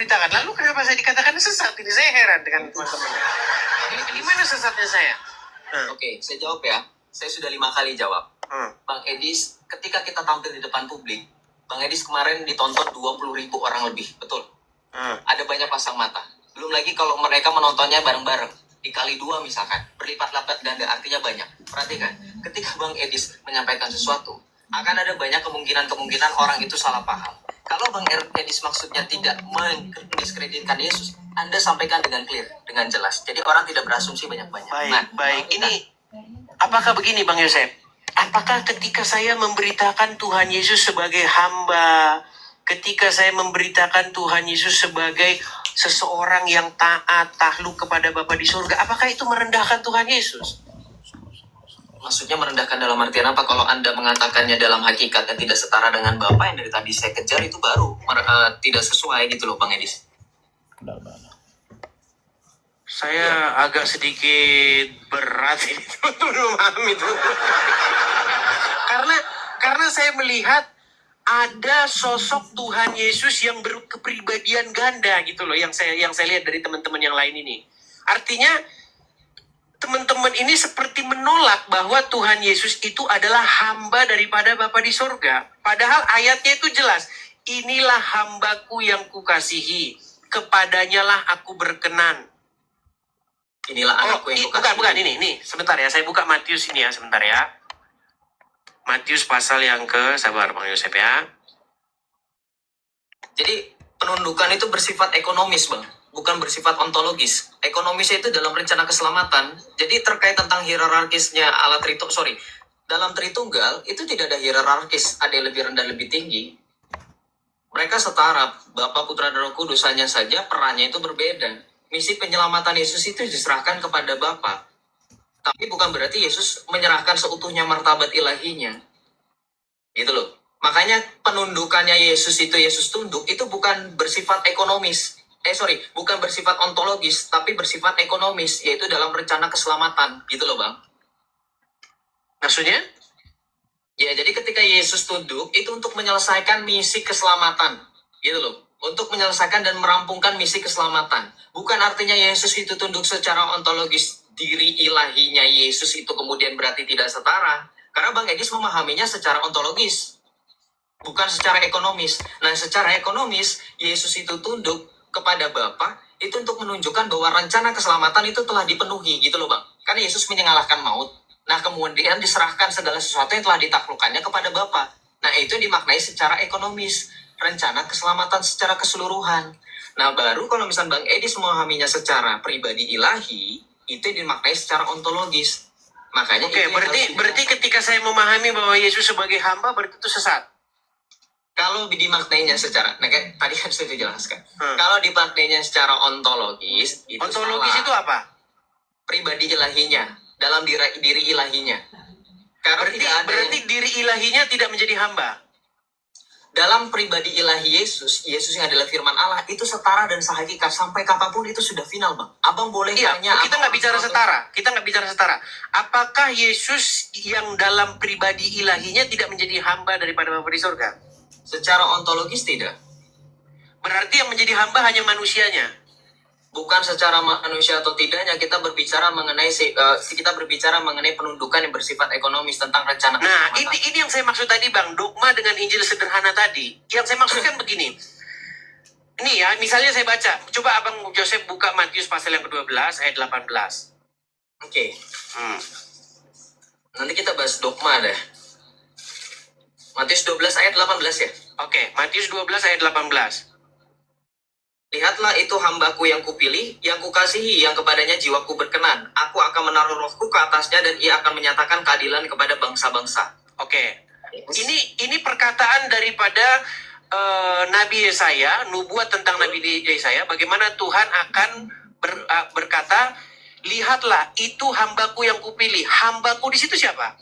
Beritakan. Lalu kenapa saya dikatakan sesat? Ini saya heran dengan teman-teman. Di mana sesatnya saya? Oke, saya jawab ya. Saya sudah 5 kali jawab. Bang Edis, ketika kita tampil di depan publik, Bang Edis kemarin ditonton 20.000 orang lebih, betul? Ada banyak pasang mata. Belum lagi kalau mereka menontonnya bareng-bareng. Dikali 2 misalkan, berlipat-lipat ganda, artinya banyak. Perhatikan, ketika Bang Edis menyampaikan sesuatu, akan ada banyak kemungkinan orang itu salah paham. Kalau Bang Edis maksudnya tidak mendiskreditkan Yesus, Anda sampaikan dengan clear, dengan jelas. Jadi orang tidak berasumsi banyak-banyak. Baik. Ini, apakah begini Bang Yosef? Apakah ketika saya memberitakan Tuhan Yesus sebagai hamba, ketika saya memberitakan Tuhan Yesus sebagai seseorang yang taat, takluk kepada Bapa di surga, apakah itu merendahkan Tuhan Yesus? Maksudnya merendahkan dalam artian apa? Kalau Anda mengatakannya dalam hakikatnya tidak setara dengan Bapak yang dari tadi saya kejar, itu baru tidak sesuai gitu loh Bang Edis. Saya agak sedikit berat ini untuk memahami itu. Karena saya melihat ada sosok Tuhan Yesus yang berkepribadian ganda gitu loh, yang saya lihat dari teman-teman yang lain ini. Artinya teman-teman ini seperti menolak bahwa Tuhan Yesus itu adalah hamba daripada Bapa di surga. Padahal ayatnya itu jelas. Inilah hambaku yang kukasihi, kepadanya lah aku berkenan. Inilah anakku yang kukasihi. Bukan ini. Sebentar ya, saya buka Matius ini ya, sebentar ya. Matius pasal yang sabar Bang Yosef ya. Jadi penundukan itu bersifat ekonomis Bang, bukan bersifat ontologis. Ekonomisnya itu dalam rencana keselamatan. Jadi terkait tentang hierarkisnya dalam Tritunggal itu tidak ada hierarkis, ada yang lebih rendah lebih tinggi. Mereka setara, Bapa, Putra, dan Roh Kudus, hanya saja perannya itu berbeda. Misi penyelamatan Yesus itu diserahkan kepada Bapa. Tapi bukan berarti Yesus menyerahkan seutuhnya martabat ilahinya. Gitu loh. Makanya penundukannya Yesus itu, Yesus tunduk, itu bukan bersifat ekonomis. Bukan bersifat ontologis, tapi bersifat ekonomis, yaitu dalam rencana keselamatan. Gitu loh Bang. Maksudnya? Ya, jadi ketika Yesus tunduk, itu untuk menyelesaikan misi keselamatan. Gitu loh. Untuk menyelesaikan dan merampungkan misi keselamatan. Bukan artinya Yesus itu tunduk secara ontologis, diri ilahinya Yesus itu kemudian berarti tidak setara. Karena Bang Edis memahaminya secara ontologis, bukan secara ekonomis. Nah, secara ekonomis, Yesus itu tunduk kepada Bapa itu untuk menunjukkan bahwa rencana keselamatan itu telah dipenuhi, gitu loh Bang. Karena Yesus mengalahkan maut. Nah, kemudian diserahkan segala sesuatu yang telah ditaklukkannya kepada Bapa. Nah, itu dimaknai secara ekonomis, rencana keselamatan secara keseluruhan. Nah, baru kalau misalnya Bang Edis memahaminya secara pribadi ilahi, itu dimaknai secara ontologis. Makanya berarti ketika saya memahami bahwa Yesus sebagai hamba, berarti itu sesat. Kalau dimaknainya secara, kayak tadi kan sudah dijelaskan. Kalau dimaknainya secara ontologis, itu ontologis salah. Itu apa? Pribadi ilahinya, dalam diri ilahinya. Karena berarti diri ilahinya tidak menjadi hamba. Dalam pribadi ilahi Yesus yang adalah firman Allah, itu setara dan sehakikat sampai kapanpun itu sudah final Bang. Abang boleh tanya. Kita nggak bicara setara. Apakah Yesus yang dalam pribadi ilahinya tidak menjadi hamba daripada Bapa di surga? Secara ontologis tidak. Berarti yang menjadi hamba hanya manusianya. Bukan secara manusia atau tidaknya, kita berbicara mengenai penundukan yang bersifat ekonomis tentang rencana. Nah, ini yang saya maksud tadi Bang, dogma dengan Injil sederhana tadi. Yang saya maksudkan begini. Ini ya, misalnya saya baca. Coba Abang Joseph buka Matius pasal yang ke-12 ayat 18. Oke. Nanti kita bahas dogma deh. Matius 12 ayat 18 ya? Oke, Matius 12 ayat 18. Lihatlah itu hambaku yang kupilih, yang kukasihi, yang kepadanya jiwaku berkenan. Aku akan menaruh rohku ke atasnya dan ia akan menyatakan keadilan kepada bangsa-bangsa. Oke. Ini perkataan daripada Nabi Yesaya, nubuat tentang Nabi Yesaya, bagaimana Tuhan akan berkata, lihatlah itu hambaku yang kupilih. Hambaku di situ siapa?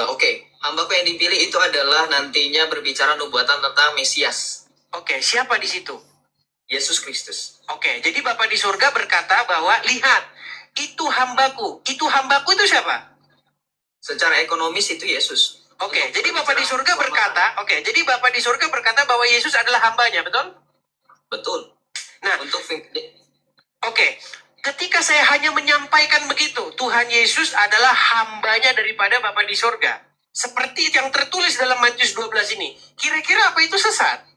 Oke. Hambaku yang dipilih itu adalah nantinya berbicara nubuatan tentang Mesias. Oke, siapa di situ? Yesus Kristus. Oke, jadi Bapa di surga berkata bahwa lihat, itu hambaku. Itu hambaku itu siapa? Secara ekonomis itu Yesus. Oke, jadi Bapa di surga berkata, jadi Bapa di surga berkata bahwa Yesus adalah hambanya, betul? Betul. Nah, Untuk oke, ketika saya hanya menyampaikan begitu, Tuhan Yesus adalah hambanya daripada Bapa di sorga. Seperti yang tertulis dalam Matius 12 ini. Kira-kira apa itu sesat?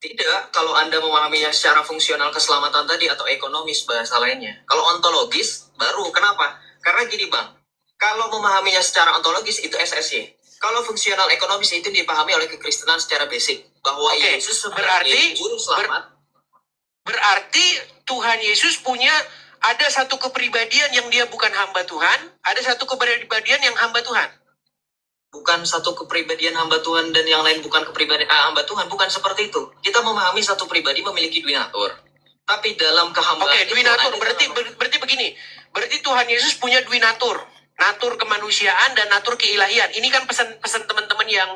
tidak, kalau Anda memahaminya secara fungsional keselamatan tadi atau ekonomis bahasa lainnya. Kalau ontologis, baru. Kenapa? Karena gini Bang, kalau memahaminya secara ontologis itu SSY. Kalau fungsional ekonomis itu dipahami oleh kekristenan secara basic. Bahwa Oke, Yesus sebagai juru selamat. Berarti Tuhan Yesus punya ada satu kepribadian yang dia bukan hamba Tuhan, ada satu kepribadian yang hamba Tuhan. Bukan satu kepribadian hamba Tuhan dan yang lain bukan kepribadian hamba Tuhan, bukan seperti itu. Kita memahami satu pribadi memiliki dua natur. Tapi dalam kehambaan Oke, dua natur berarti begini. Berarti Tuhan Yesus punya dua natur. Natur kemanusiaan dan natur keilahian. Ini kan pesan teman-teman yang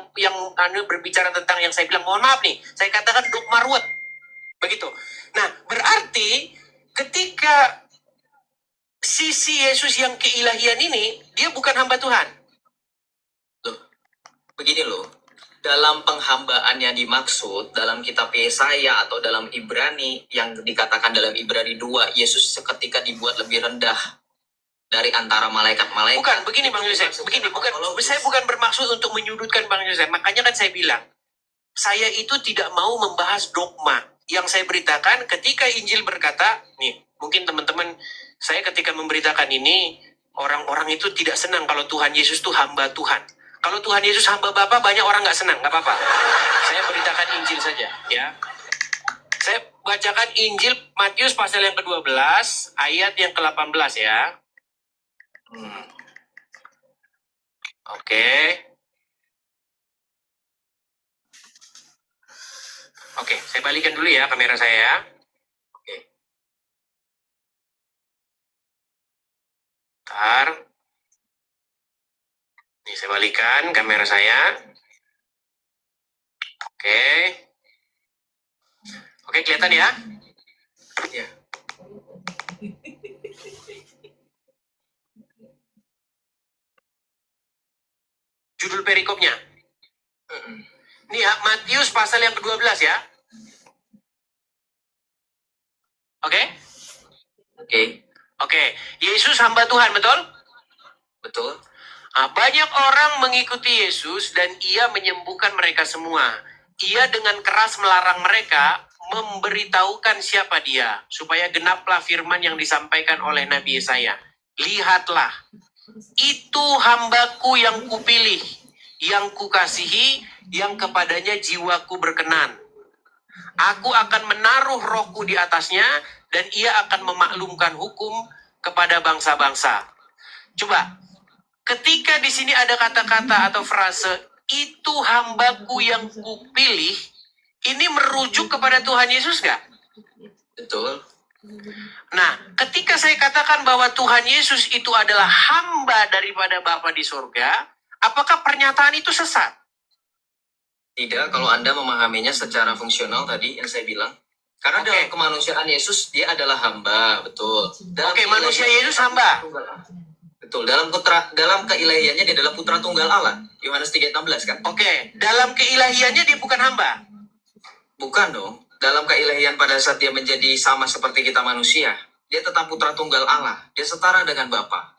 berbicara tentang yang saya bilang, mohon maaf nih, saya katakan dogma ruwet. Begitu. Nah, berarti ketika sisi Yesus yang keilahian ini, dia bukan hamba Tuhan. Begini loh, dalam penghambaan yang dimaksud dalam kitab Yesaya atau dalam Ibrani yang dikatakan dalam Ibrani 2, Yesus seketika dibuat lebih rendah dari antara malaikat-malaikat. Bukan, begini Bang Yosef, begini, saya bukan bermaksud untuk menyudutkan Bang Yosef. Makanya kan saya bilang, saya itu tidak mau membahas dogma. Yang saya beritakan ketika Injil berkata, nih, mungkin teman-teman, saya ketika memberitakan ini, orang-orang itu tidak senang kalau Tuhan Yesus itu hamba Tuhan. Kalau Tuhan Yesus hamba Bapa, banyak orang nggak senang, nggak apa-apa. Saya beritakan Injil saja, ya. Saya bacakan Injil Matius pasal yang ke-12, ayat yang ke-18 ya. Oke. Oke, saya balikan dulu ya kamera saya. Oke. Bentar. Ini saya balikan kamera saya. Oke. Oke, kelihatan ya? Ya. Judul perikopnya. Ini ya, Matius pasal yang ke-12 ya. Oke? Oke. Yesus hamba Tuhan, betul? Betul. Nah, banyak orang mengikuti Yesus dan ia menyembuhkan mereka semua. Ia dengan keras melarang mereka memberitahukan siapa dia, supaya genaplah firman yang disampaikan oleh Nabi Yesaya. Lihatlah, itu hambaku yang kupilih, yang kukasihi, yang kepadanya jiwaku berkenan. Aku akan menaruh rohku di atasnya, dan ia akan memaklumkan hukum kepada bangsa-bangsa. Coba, ketika di sini ada kata-kata atau frase, itu hambaku yang kupilih, ini merujuk kepada Tuhan Yesus nggak? Betul. Nah, ketika saya katakan bahwa Tuhan Yesus itu adalah hamba daripada Bapa di surga, apakah pernyataan itu sesat? Tidak, kalau Anda memahaminya secara fungsional tadi yang saya bilang. Karena dalam kemanusiaan Yesus, dia adalah hamba, betul. Manusia Yesus hamba. Betul, dalam keilahiannya dia adalah putra tunggal Allah. Yohanes 3:16 kan? Dalam keilahiannya dia bukan hamba. Bukan dong. Dalam keilahian pada saat dia menjadi sama seperti kita manusia, dia tetap putra tunggal Allah. Dia setara dengan Bapa.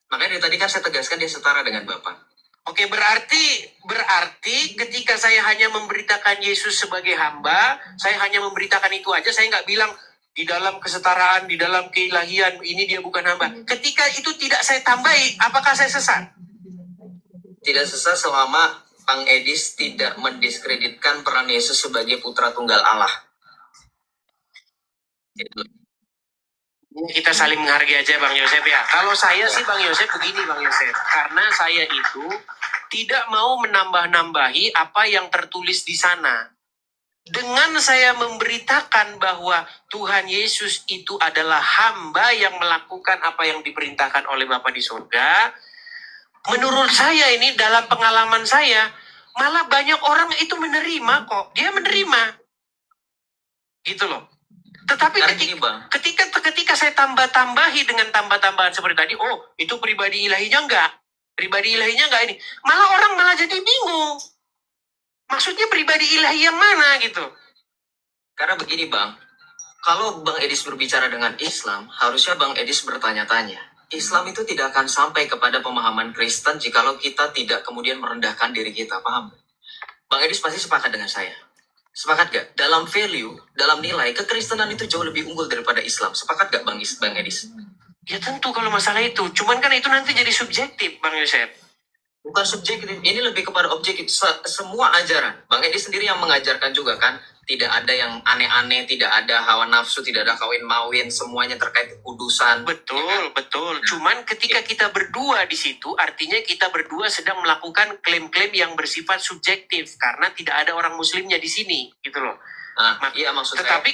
Makanya dari tadi kan saya tegaskan dia setara dengan Bapa. Berarti ketika saya hanya memberitakan Yesus sebagai hamba, saya hanya memberitakan itu aja, saya nggak bilang di dalam kesetaraan, di dalam keilahian, ini dia bukan hamba. Ketika itu tidak saya tambahi, apakah saya sesat? Tidak sesat selama Bang Edis tidak mendiskreditkan peran Yesus sebagai putra tunggal Allah. Kita saling menghargai aja Bang Yosef ya. Kalau saya sih Bang Yosef begini Bang Yosef. Karena saya itu tidak mau menambah-nambahi apa yang tertulis di sana. Dengan saya memberitakan bahwa Tuhan Yesus itu adalah hamba yang melakukan apa yang diperintahkan oleh Bapa di surga, menurut saya ini dalam pengalaman saya, malah banyak orang itu menerima kok. Dia menerima. Gitu loh. Tetapi ketika saya tambah-tambahi dengan tambah-tambahan seperti tadi, oh itu pribadi ilahinya enggak. Pribadi ilahinya enggak ini. Malah orang malah jadi bingung. Maksudnya pribadi ilahi yang mana gitu. Karena begini Bang, kalau Bang Edis berbicara dengan Islam, harusnya Bang Edis bertanya-tanya. Islam itu tidak akan sampai kepada pemahaman Kristen jikalau kita tidak kemudian merendahkan diri kita, paham? Bang Edis pasti sepakat dengan saya. Sepakat gak? Dalam value, dalam nilai, kekristenan itu jauh lebih unggul daripada Islam. Sepakat gak Bang Edis? Ya tentu kalau masalah itu. Cuman kan itu nanti jadi subjektif, Bang Yosef. Bukan subjektif, ini lebih kepada objektif. Semua ajaran, Bang Edi sendiri yang mengajarkan juga kan, tidak ada yang aneh-aneh, tidak ada hawa nafsu, tidak ada kawin-mawin, semuanya terkait kekudusan. Betul, Ya kan? betul. Cuman ketika kita berdua di situ, artinya kita berdua sedang melakukan klaim-klaim yang bersifat subjektif karena tidak ada orang muslimnya di sini, gitu loh. Nah, iya maksud tetapi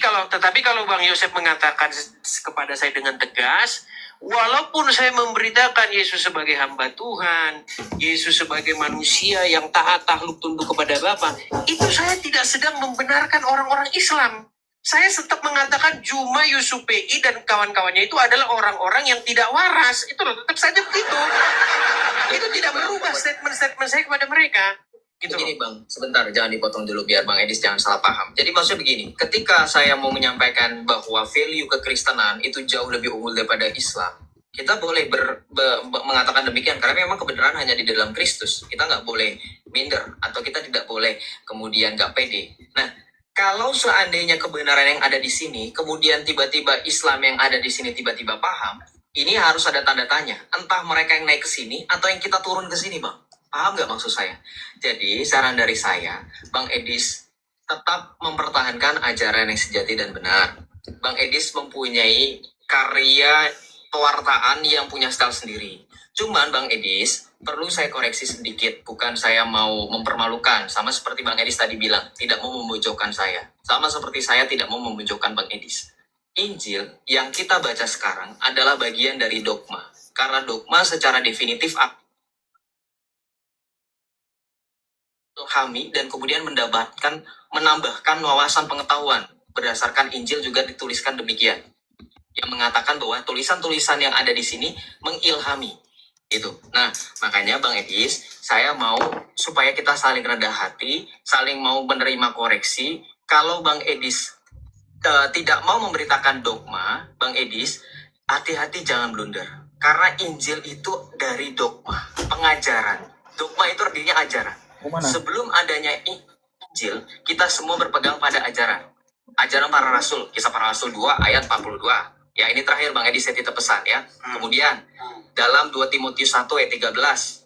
kalau Bang Yosef mengatakan kepada saya dengan tegas, walaupun saya memberitakan Yesus sebagai hamba Tuhan, Yesus sebagai manusia yang taat takluk tunduk kepada Bapa, itu saya tidak sedang membenarkan orang-orang Islam. Saya tetap mengatakan Juma Yusupi dan kawan-kawannya itu adalah orang-orang yang tidak waras. Itu loh, tetap saja begitu. Itu tidak merubah statement-statement saya kepada mereka. Gitu. Begini Bang, sebentar jangan dipotong dulu biar Bang Edis jangan salah paham. Jadi maksudnya begini, ketika saya mau menyampaikan bahwa value kekristenan itu jauh lebih unggul daripada Islam, kita boleh mengatakan demikian karena memang kebenaran hanya di dalam Kristus. Kita nggak boleh minder atau kita tidak boleh kemudian nggak pede. Nah, kalau seandainya kebenaran yang ada di sini, kemudian tiba-tiba Islam yang ada di sini tiba-tiba paham, ini harus ada tanda tanya. Entah mereka yang naik ke sini atau yang kita turun ke sini, Bang. Paham nggak maksud saya? Jadi, saran dari saya, Bang Edis tetap mempertahankan ajaran yang sejati dan benar. Bang Edis mempunyai karya pewartaan yang punya style sendiri. Cuman Bang Edis, perlu saya koreksi sedikit. Bukan saya mau mempermalukan. Sama seperti Bang Edis tadi bilang, tidak mau memojokkan saya. Sama seperti saya tidak mau memojokkan Bang Edis. Injil yang kita baca sekarang adalah bagian dari dogma. Karena dogma secara definitif kami dan kemudian menambahkan wawasan pengetahuan berdasarkan Injil juga dituliskan demikian yang mengatakan bahwa tulisan-tulisan yang ada di sini mengilhami itu. Nah makanya Bang Edis saya mau supaya kita saling rendah hati, saling mau menerima koreksi. Kalau Bang Edis tidak mau memberitakan dogma, Bang Edis hati-hati jangan blunder karena Injil itu dari dogma pengajaran. Dogma itu artinya ajaran. Sebelum adanya Injil, kita semua berpegang pada ajaran para rasul, Kisah Para Rasul 2 ayat 42. Ya, ini terakhir Bang Edi saya titip pesan ya. Kemudian dalam 2 Timotius 1 ayat 13,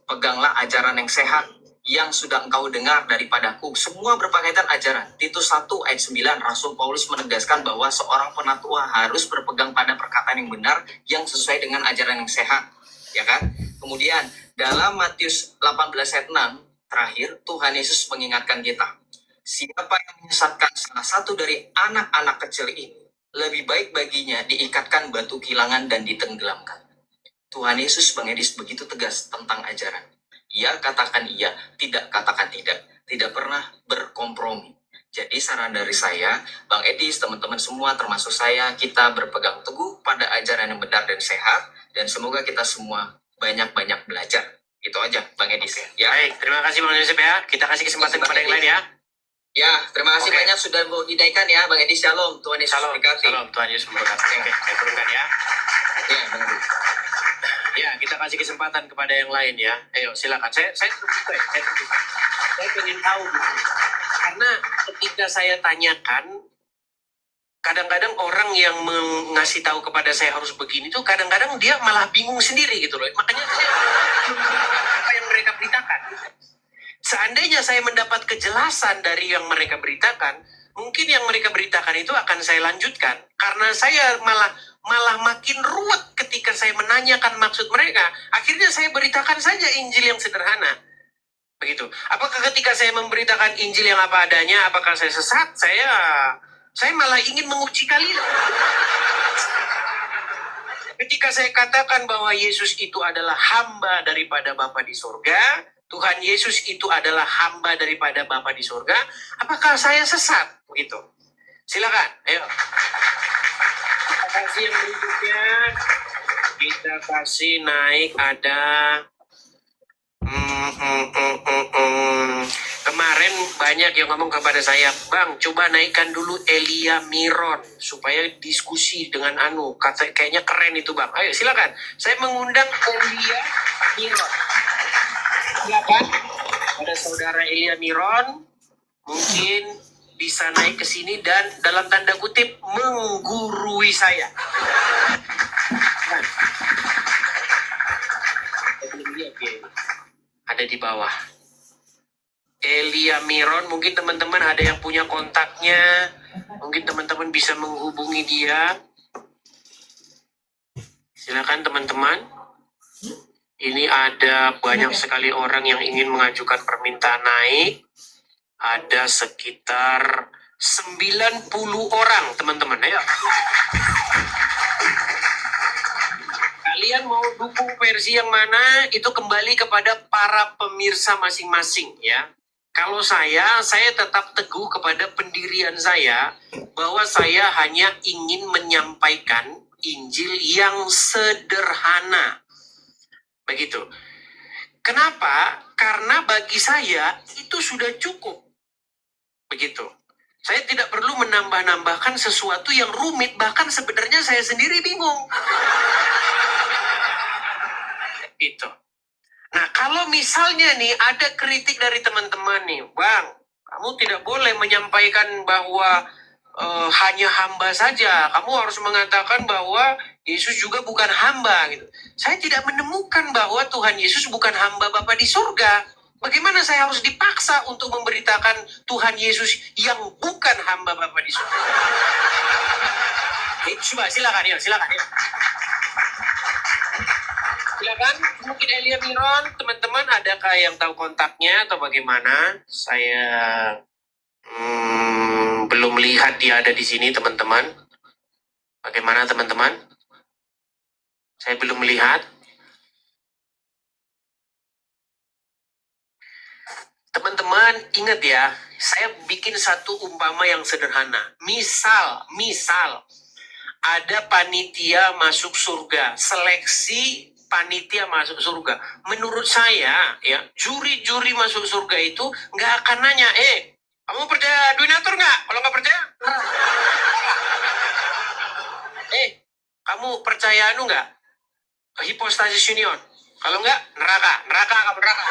peganglah ajaran yang sehat yang sudah engkau dengar daripadaku. Semua berpakaian ajaran. Titus 1 ayat 9, Rasul Paulus menegaskan bahwa seorang penatua harus berpegang pada perkataan yang benar yang sesuai dengan ajaran yang sehat. Ya kan? Kemudian dalam Matius 18 ayat 6, terakhir, Tuhan Yesus mengingatkan kita, siapa yang menyesatkan salah satu dari anak-anak kecil ini, lebih baik baginya diikatkan batu kilangan dan ditenggelamkan. Tuhan Yesus, Bang Edis, begitu tegas tentang ajaran. Ia katakan iya, tidak katakan tidak pernah berkompromi. Jadi saran dari saya, Bang Edis, teman-teman semua, termasuk saya, kita berpegang teguh pada ajaran yang benar dan sehat, dan semoga kita semua banyak-banyak belajar. Itu aja Bang Edis ya. Baik, terima kasih Bang Yosef ya. Kita kasih kesempatan kepada yang lain ya. Ya, terima kasih banyak sudah mau dinaikkan ya Bang Edis. Shalom, Tuhan Yesus memberkati. Shalom, Tuhan Yesus memberkati. Oke, saya turunkan ya. Ya, Bang Edis. Ya, kita kasih kesempatan kepada yang lain ya. Ayo, silakan. Saya terbuka. Saya ingin tahu gitu. Karena ketika saya tanyakan, kadang-kadang orang yang mengasih tahu kepada saya harus begini tuh kadang-kadang dia malah bingung sendiri gitu loh. Makanya saya apa yang mereka beritakan. Seandainya saya mendapat kejelasan dari yang mereka beritakan, mungkin yang mereka beritakan itu akan saya lanjutkan. Karena saya malah makin ruwet ketika saya menanyakan maksud mereka. Akhirnya saya beritakan saja Injil yang sederhana. Begitu. Apakah ketika saya memberitakan Injil yang apa adanya, apakah saya sesat? Saya malah ingin menguji kalian. Ketika saya katakan bahwa Yesus itu adalah hamba daripada Bapa di surga, Tuhan Yesus itu adalah hamba daripada Bapa di surga, apakah saya sesat? Begitu. Silakan, ayo. Kita kasih yang berikutnya. Kita kasih naik ada. Kemarin banyak yang ngomong kepada saya, Bang, coba naikkan dulu Elia Miron supaya diskusi dengan Anu. Kayaknya keren itu, Bang. Ayo silakan. Saya mengundang Elia Miron. Silakan. Ada saudara Elia Miron mungkin bisa naik ke sini dan dalam tanda kutip menggurui saya. Ada di bawah. Elia Miron, mungkin teman-teman ada yang punya kontaknya, mungkin teman-teman bisa menghubungi dia. Silakan teman-teman. Ini ada banyak sekali orang yang ingin mengajukan permintaan naik. Ada sekitar 90 orang, teman-teman. Ayo. Kalian mau dukung versi yang mana? Itu kembali kepada para pemirsa masing-masing, ya. Kalau saya tetap teguh kepada pendirian saya bahwa saya hanya ingin menyampaikan Injil yang sederhana. Begitu. Kenapa? Karena bagi saya itu sudah cukup. Begitu. Saya tidak perlu menambah-nambahkan sesuatu yang rumit, bahkan sebenarnya saya sendiri bingung. Gitu. Nah, kalau misalnya nih ada kritik dari teman-teman nih, Bang, kamu tidak boleh menyampaikan bahwa hanya hamba saja. Kamu harus mengatakan bahwa Yesus juga bukan hamba gitu. Saya tidak menemukan bahwa Tuhan Yesus bukan hamba Bapa di surga. Bagaimana saya harus dipaksa untuk memberitakan Tuhan Yesus yang bukan hamba Bapa di surga? Coba silakan ya, silakan ya. Silakan, mungkin Elia Miron, teman-teman adakah yang tahu kontaknya atau bagaimana? Saya belum lihat dia ada di sini, teman-teman. Bagaimana, teman-teman? Saya belum melihat. Teman-teman, ingat ya, saya bikin satu umpama yang sederhana. Misal, ada panitia masuk surga, seleksi panitia masuk surga. Menurut saya, ya, juri-juri masuk surga itu nggak akan nanya, kamu percaya donatur nggak? Kalau nggak percaya, kamu percaya anu nggak? Hipostasis union. Kalau nggak, neraka, kamu neraka.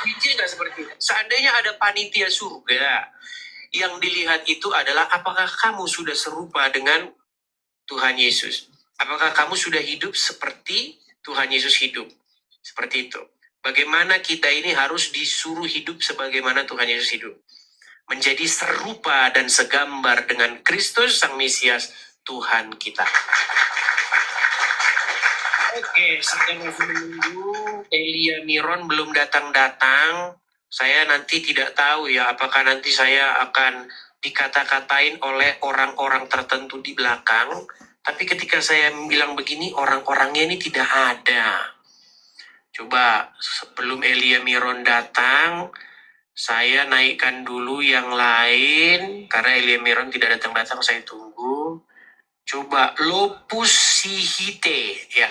Biji nggak seperti itu. Seandainya ada panitia surga, yang dilihat itu adalah apakah kamu sudah serupa dengan Tuhan Yesus. Apakah kamu sudah hidup seperti Tuhan Yesus hidup? Seperti itu. Bagaimana kita ini harus disuruh hidup sebagaimana Tuhan Yesus hidup. Menjadi serupa dan segambar dengan Kristus Sang Mesias, Tuhan kita. Oke, saya masih menunggu. Elia Miron belum datang-datang. Saya nanti tidak tahu ya, apakah nanti saya akan dikata-katain oleh orang-orang tertentu di belakang. Tapi ketika saya bilang begini, orang-orangnya ini tidak ada. Coba sebelum Elia Miron datang, saya naikkan dulu yang lain. Karena Elia Miron tidak datang-datang, saya tunggu. Coba Lopus Sihite, ya.